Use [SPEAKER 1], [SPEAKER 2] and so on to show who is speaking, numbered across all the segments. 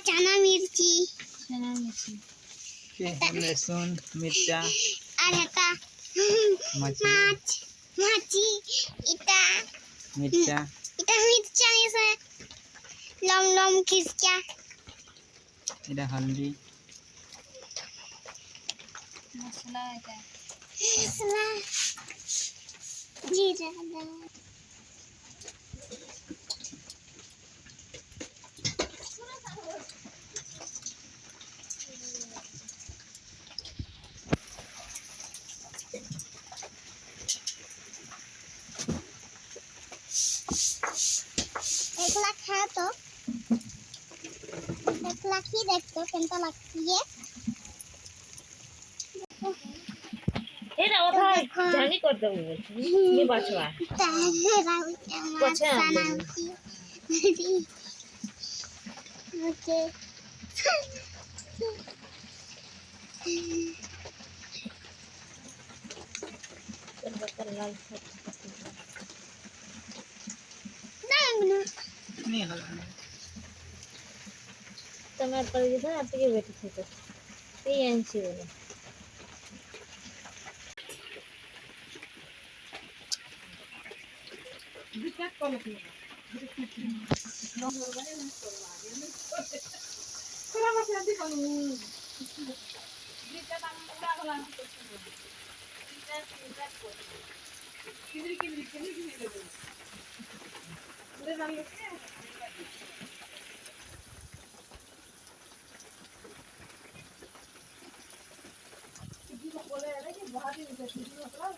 [SPEAKER 1] चना मिर्ची
[SPEAKER 2] के लहसुन मिर्चा
[SPEAKER 1] और हेता माची इटा
[SPEAKER 2] मिर्चा
[SPEAKER 1] मिर्चा ये से लम लम खिसका
[SPEAKER 2] इधर हल्दी
[SPEAKER 1] मसाला जीरा एक लाख है तो एक लाख ही देख तो कितना लगती है
[SPEAKER 3] ए ना ओथा जानी कर दो ये बचवा पछे
[SPEAKER 1] ओके
[SPEAKER 3] लाल
[SPEAKER 2] नहीं हल्दी
[SPEAKER 3] तमार पर ये था आपके बेटी थे तो ये एनसी वाला
[SPEAKER 4] विचार कर लो थोड़ा बस जल्दी करो विचार हम पूरा गला किधर पूरे डाल लो बोले रहे कि बहुत ही मतलब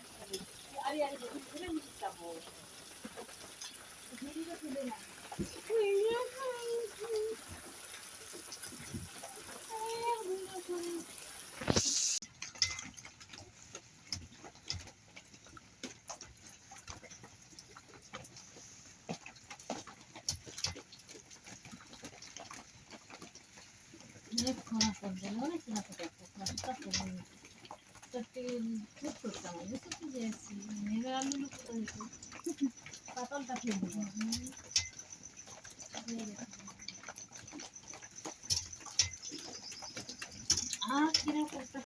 [SPEAKER 4] अरे यार पूरे मिलता हो मेरी तो खुले ना
[SPEAKER 3] ये खाना कर देना ना खाना कर सकता है चट्टी खूब करता है ये सब चीजें ऐसी मेरे आलू लोग तो पातल का खेल